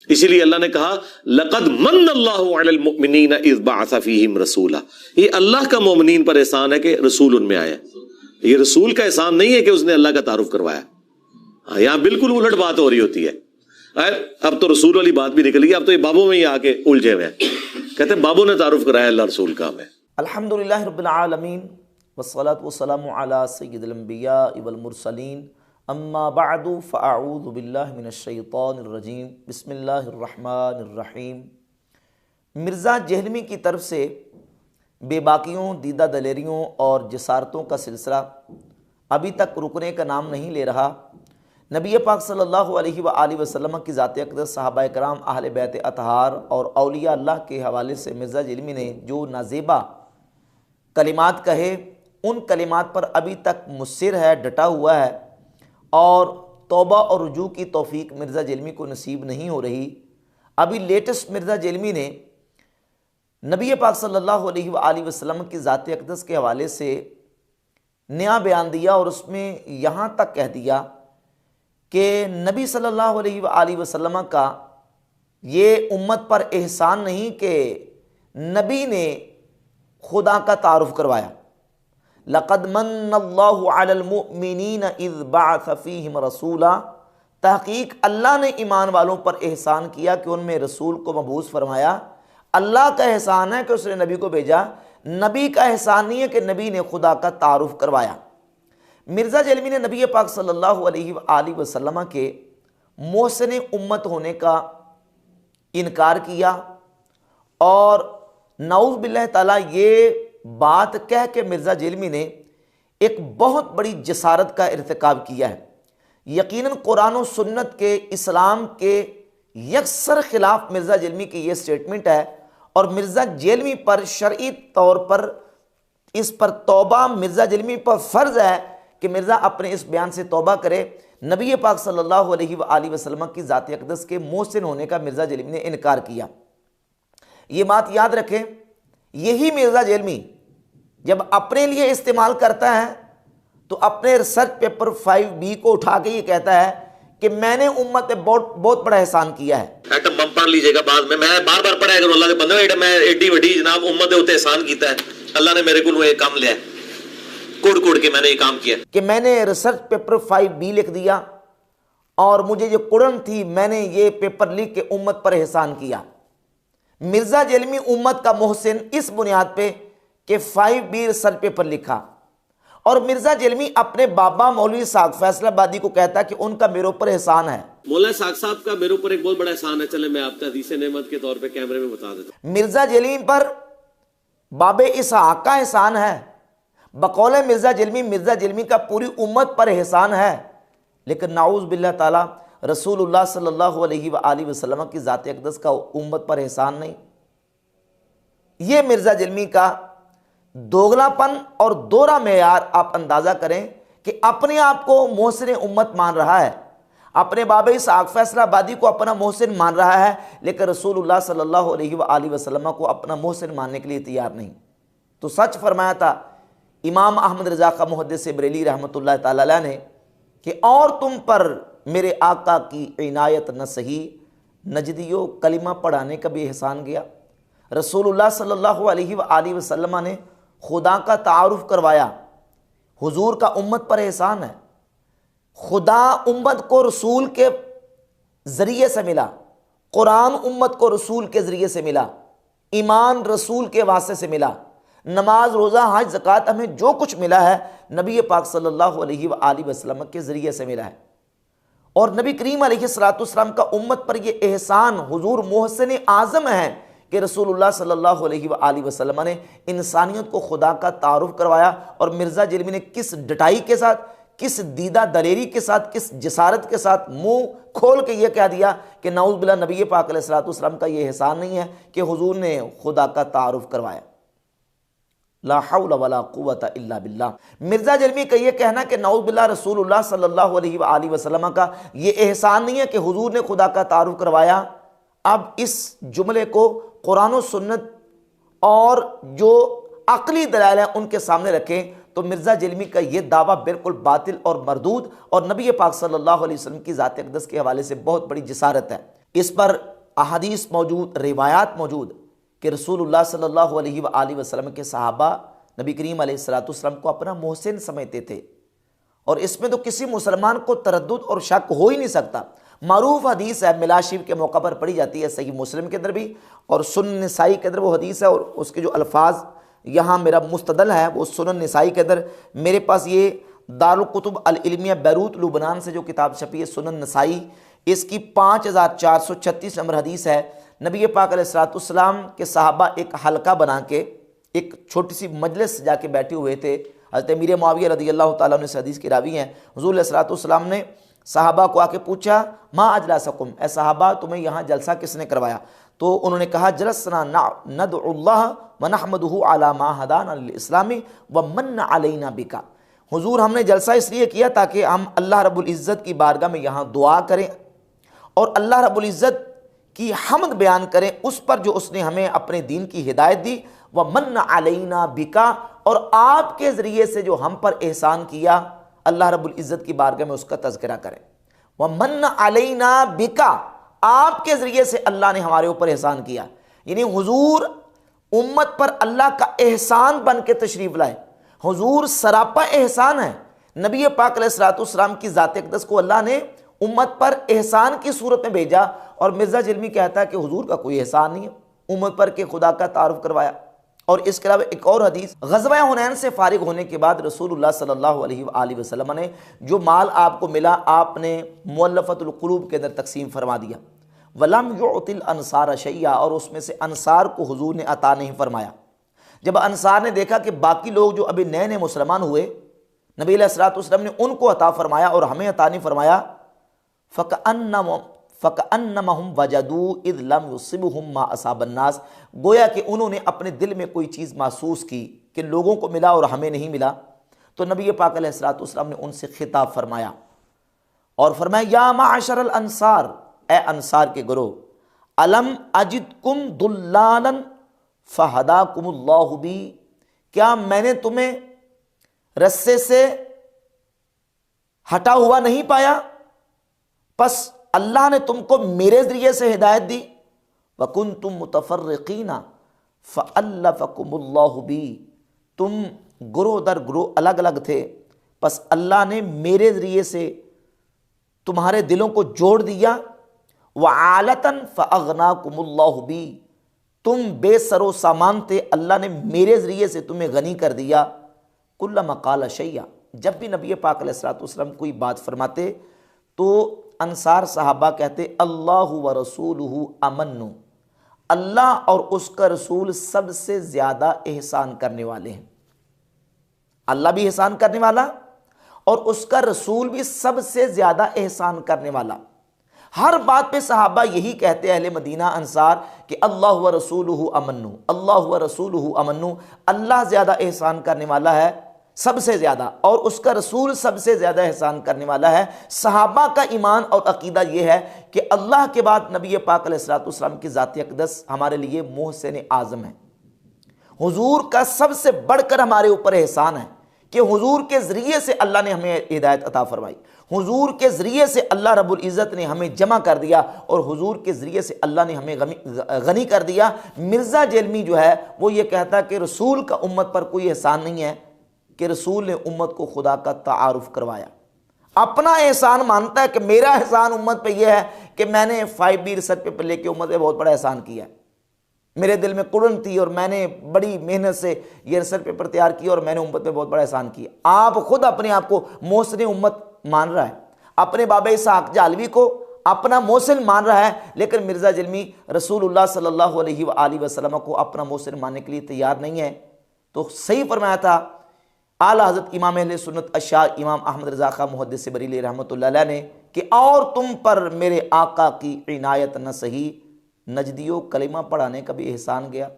इसीलिए अल्लाह ने कहा लक़द मन्नल्लाहु अलल मुमिनीन इज़ बअसा फ़ीहिम रसूला। ये अल्लाह का मोमिनीन पर एहसान है कि रसूल उनमें आया। ये रसूल का एहसान नहीं है कि उसने अल्लाह का तारुफ करवाया। यहां बिल्कुल उलट बात हो रही होती है। अब तो रसूल वाली बात भी निकल गई, अब तो ये बाबों में ही आके उलझे हुए हैं। कहते हैं बाबों ने तारुफ कराया अल्लाह रसूल का हमें। अल्हम्दुलिल्लाह रब्बिल आलमीन वस्सलातु वस्सलामु अला सय्यिदिल अंबिया वल मुरसलीन अम्मा बअदु फ़अऊज़ु बिल्लाहि मिनश शैतानिर रजीम बिस्मिल्लाहिर रहमानिर रहीम। मिर्ज़ा जेहलमी की तरफ से बेबाकियों, दीदा दलेरियों और जसारतों का सिलसिला अभी तक रुकने का नाम नहीं ले रहा। नबी पाक सल्लल्लाहु अलैहि वसल्लम की ज़ात अक़दस, सहाबाए कराम, अहले बैत अतहार और औलिया अल्लाह के हवाले से मिर्ज़ा जेहलमी ने जो नाज़ेबा कलिमात कहे, उन कलिमात पर अभी तक मुस्सिर है, डटा हुआ है और तौबा और रुजू की तौफीक मिर्ज़ा जेहलमी को नसीब नहीं हो रही। अभी लेटेस्ट मिर्ज़ा जेहलमी ने नबी पाक सल्लल्लाहु अलैहि वसल्लम की ज़ात अक़दस के हवाले से नया बयान दिया और उसमें यहाँ तक कह दिया कि नबी सल्लल्लाहु अलैहि वसल्लम का ये उम्मत पर एहसान नहीं कि नबी ने खुदा का तारुफ करवाया। लक़द मन्नल्लाहु अलल मुमिनीन इज़ बअसा फ़ीहिम रसूला। तहक़ीक़ अल्लाह ने ईमान वालों पर एहसान किया कि उनमें रसूल को मबूस फरमाया। अल्लाह का एहसान है कि उसने नबी को भेजा, नबी का एहसान नहीं है कि नबी ने खुदा का तारुफ करवाया। मिर्ज़ा जेहलमी ने नबी पाक सल्लल्लाहु अलैहि वसल्लम के मोहसिन उम्मत होने का इनकार किया और नाऊज़ बिल्लाह ताला ये बात कह के मिर्ज़ा जेहलमी ने एक बहुत बड़ी जसारत का इर्तिकाब किया है। यकीनन कुरान और सुन्नत के, इस्लाम के यकसर खिलाफ मिर्ज़ा जेहलमी की ये स्टेटमेंट है और मिर्ज़ा जेहलमी पर शरई तौर पर इस पर तौबा मिर्ज़ा जेहलमी पर फ़र्ज़ है कि मिर्ज़ा अपने इस बयान से तौबा करे। नबी पाक सल्लल्लाहु अलैहि वसल्लम की ज़ात अक़दस के मोहसिन होने का मिर्ज़ा जेहलमी ने इनकार किया। ये बात याद रखें, यही मिर्ज़ा जेहलमी जब अपने लिए इस्तेमाल करता है तो अपने रिसर्च पेपर 5B को उठा के ये कहता है कि मैंने उम्मत पे बहुत बड़ा एहसान किया है। एटम बम पढ़ लीजिएगा बाद में, मैं बार बार पढ़ाया करूं अल्लाह के बंदे, मैं एडी वडी जनाब उम्मत दे उते एहसान कीता है, अल्लाह ने मेरे को ये काम लिया, कोड़ कोड़ के मैंने ये काम किया कि मैंने रिसर्च पेपर 5B लिख दिया और मुझे जो कुड़न थी मैंने ये पेपर लिख के उम्मत पर एहसान किया। मिर्ज़ा जेहलमी उम्मत का मोहसिन इस बुनियाद पे कि 5B रिसर्च पेपर लिखा और मिर्ज़ा जेहलमी अपने बाबा मौलवी साक़ फैसलाबादी को कहता कि उनका मेरे ऊपर एहसान है। मौला साक़ साहब का मेरे ऊपर एक बहुत बड़ा एहसान है, चले मैं आपका हदीस नेमत के तौर पे कैमरे में बता देता हूं। मिर्ज़ा जेहलमी पर बाबे इसहाक़ का एहसान है, बकौल मिर्ज़ा जेहलमी का पूरी उम्मत पर एहसान है, लेकिन नाऊज़ बिल्लाह ताला रसूलुल्लाह सल्लल्लाहु अलैहि वसल्लम की ज़ात अक़दस का उम्मत पर एहसान नहीं। ये मिर्ज़ा जेहलमी का दोगलापन और दोहरा मेयार आप अंदाज़ा करें कि अपने आप को मोहसिन उम्मत मान रहा है, अपने बाबा इसहाक़ फैसलाबादी को अपना मोहसिन मान रहा है, लेकिन रसूलुल्लाह सल्लल्लाहु अलैहि वसल्लम को अपना मोहसिन मानने के लिए तैयार नहीं। तो सच फरमाया था इमाम अहमद रज़ा का मुहद्दिस बरेली रहमतुल्लाह ताला अलैह ने कि और तुम पर मेरे आका की इनायत न सही, नजदियों कलिमा पढ़ाने का भी एहसान गया। रसूलुल्लाह सल्लल्लाहु अलैहि वसल्लम ने खुदा का तारुफ करवाया, हुजूर का उम्मत पर एहसान है। खुदा उम्मत को रसूल के ज़रिए से मिला, कुरान उम्मत को रसूल के ज़रिए से मिला, ईमान रसूल के वास्ते से मिला, नमाज, रोज़ा, हज, ज़कात हमें जो कुछ मिला है नबी पाक सल्लल्लाहु अलैहि वसल्लम के ज़रिए से मिला है। और नबी करीम अलैहिस्सलातु वस्सलाम का उम्मत पर यह एहसान, हुजूर मोहसिन आज़म है कि रसूलुल्लाह सल्लल्लाहु अलैहि वसल्लम ने इंसानियत को खुदा का तारुफ करवाया। और मिर्ज़ा जेहलमी ने किस डटाई के साथ, किस दीदा दलेरी के साथ, किस जसारत के साथ मुंह खोल के ये कह दिया कि नाऊज़ बिल्लाह नबी पाक अलैहिस्सलातु वस्सलाम का ये एहसान नहीं है कि हुजूर ने खुदा का तारुफ करवाया। ला हौला वला कुव्वता इल्ला बिल्लाह। मिर्ज़ा जेहलमी का ये कहना कि नाऊज़ बिल्लाह रसूलुल्लाह सल्लल्लाहु अलैहि वसल्लम का ये एहसान नहीं है कि हुजूर ने खुदा का तारुफ करवाया। अब इस जुमले को कुरान और सुन्नत और जो अक़ली दलाइल हैं उनके सामने रखें तो मिर्ज़ा जेहलमी का ये दावा बिल्कुल बातिल और मरदूद और नबी पाक सल्लल्लाहु अलैहि वसल्लम की ज़ात अक़दस के हवाले से बहुत बड़ी जसारत है। इस पर अहादीस मौजूद, रिवायात मौजूद कि रसूलुल्लाह सल्लल्लाहु अलैहि वसल्लम के सहाबा नबी करीम अलैहिस्सलातु वस्सलाम को अपना मोहसिन समझते थे। और इसमें तो किसी मुसलमान को तरद्दुद और शक हो ही नहीं सकता। मारूफ हदीस है, मिलाद शरीफ के मौका पर पढ़ी जाती है, सही मुस्लिम के अंदर भी और सुनन निसाई के अंदर वो हदीस है। और उसके जो अल्फाज यहाँ मेरा मुस्तदल है वो सुनन निसाई के अंदर, मेरे पास ये दारुल कुतुब अल इल्मिया बैरूत लुबनान से जो किताब छपी है सुनन निसाई, इसकी 5436 नंबर हदीस है। नबी पाक अलैहिस्सलातु वस्सलाम के सहाबा एक हल्का बना के एक छोटी सी मजलिस जाके बैठे हुए थे। हज़रत अमीर मुआविया रज़ियल्लाहु ताला अन्हु इस हदीस की रावी हैं। हुज़ूर अलैहिस्सलातु वस्सलाम ने सहाबा को आके पूछा, मा अजलसकुम, ए सहाबा तुम्हें यहाँ जलसा किसने करवाया? तो उन्होंने कहा, जलसना नदउल्लाह व नहमदुहु अला मा हदाना लिल इस्लामी व मन्ना अलैना बिका। हुजूर हमने जलसा इसलिए किया ताकि हम अल्लाह रब्बुल इज़्ज़त की बारगाह में यहाँ दुआ करें और अल्लाह रब्बुल इज़्ज़त की हम्द बयान करें उस पर जो उसने हमें अपने दीन की हिदायत दी, व मन्ना अलैना बिका, और आपके ज़रिए से जो हम पर एहसान किया अल्लाह रब्बुल इज़्ज़त की बारगाह में उसका तज़किरा करें। व मन्ना अलैना बिका, आपके ज़रिए से अल्लाह ने हमारे ऊपर एहसान किया। यानी हुजूर उम्मत पर अल्लाह का एहसान बन के तशरीफ़ लाए। हुजूर सरापा एहसान है। नबी पाक अलैहिस्सलातु वस्सलाम की ज़ात अक़दस को अल्लाह ने उम्मत पर एहसान की सूरत में भेजा। और मिर्ज़ा जिल्मी कहता है कि हुजूर का कोई एहसान नहीं है, उम्मत पर के खुदा का तारुफ करवाया। और इसके अलावा एक और हदीस, ग़ज़वा हुनैन से फारिग होने के बाद रसूलुल्लाह सल्लल्लाहु अलैहि वसल्लम ने जो माल आपको मिला आपने मुअल्लफ़तुल क़ुलूब के अंदर तकसीम फरमा दिया। वलम युतिल अंसार शैया, और उसमें से अंसार को हुजूर ने अता नहीं फरमाया। जब अंसार ने देखा कि बाकी लोग जो अभी नए नए मुसलमान हुए, नबी अलैहिस्सलातु वस्सलाम ने उनको अता फरमाया और हमें अता नहीं फरमाया। फ़कअन्नमहुम वजदू इज़ लम युसिबहुम मा असाबन नास, गोया कि उन्होंने अपने दिल में कोई चीज़ महसूस की कि लोगों को मिला और हमें नहीं मिला। तो नबी पाक अलैहिस्सलातु वस्सलाम ने उनसे खिताब फरमाया और फरमाया, या माअशरल अंसार, ए अंसार के ग्रोह, अलम अजिदकुम दुल्लालन फ़हदाकुमुल्लाहु बी, क्या मैंने तुम्हें रस्से से हटा हुआ नहीं पाया, बस अल्लाह ने तुमको मेरे ज़रिए से हिदायत दी। वकुंतुम मुतफर्रिकीना फ़अल्लफ़कुमुल्लाहु बी, तुम ग्रोह दर ग्रोह अलग अलग थे, बस अल्लाह ने मेरे ज़रिए से तुम्हारे दिलों को जोड़ दिया। वआलतन फ़अग़नाकुमुल्लाहु बी, तुम बेसरो सामान थे, अल्लाह ने मेरे ज़रिए से तुम्हें गनी कर दिया। कुल्लमा क़ाल शैया, जब भी नबी पाक अलैहिस्सलातु वस्सलाम कोई बात फरमाते तो अंसार सहाबा कहते, अल्लाहु व रसूलुहु अमन्नु, अल्लाह और उसका रसूल सबसे ज़्यादा एहसान करने वाले हैं। अल्लाह भी एहसान करने वाला और उसका रसूल भी सबसे ज़्यादा एहसान करने वाला। हर बात पे सहाबा यही कहते अहले मदीना अंसार कि अल्लाह व रसूलुहु अमन्नु, अल्लाह व रसूलुहु अमन्नु, अल्लाह ज़्यादा एहसान करने वाला है सबसे ज़्यादा और उसका रसूल सबसे ज़्यादा एहसान करने वाला है। सहाबा का ईमान और अकीदा यह है कि अल्लाह के बाद नबी पाक अलैहिस्सलातु वस्सलाम की ज़ात अक़दस हमारे लिए मोहसिन आज़म है। हुजूर का सबसे बढ़कर हमारे ऊपर एहसान है कि हुजूर के ज़रिए से अल्लाह ने हमें हिदायत अता फरमाई, हुजूर के ज़रिए से अल्लाह रब्बुल इज़्ज़त ने हमें जमा कर दिया और हुजूर के ज़रिए से अल्लाह ने हमें गनी कर दिया। मिर्ज़ा जेलमी जो है वो ये कहता कि रसूल का उम्मत पर कोई एहसान नहीं है कि रसूल ने उम्मत को खुदा का तारुफ करवाया। अपना एहसान मानता है कि मेरा एहसान उम्मत पे यह है कि मैंने 5B रिसर्च पेपर लेके उम्मत पे बहुत बड़ा एहसान किया है। मेरे दिल में कुड़न थी और मैंने बड़ी मेहनत से ये रिसर्च पेपर तैयार किया और मैंने उम्मत पे बहुत बड़ा एहसान किया। आप खुद अपने आप को मोहसिन उम्मत मान रहा है, अपने बाबा इसहाक जालवी को अपना मोहसिन मान रहा है, लेकिन मिर्ज़ा जिल्मी रसूलुल्लाह सल्लल्लाहु अलैहि वसल्लम को अपना मोहसिन मानने के लिए तैयार नहीं है। तो सही फरमाया था आला हज़रत इमाम अहले सुन्नत अशाह इमाम अहमद रज़ा खां मुहद्दिस बरेली रहमतुल्लाह अलैह ने कि और तुम पर मेरे आका की इनायत न सही, नजदियों कलिमा पढ़ाने का भी एहसान गया।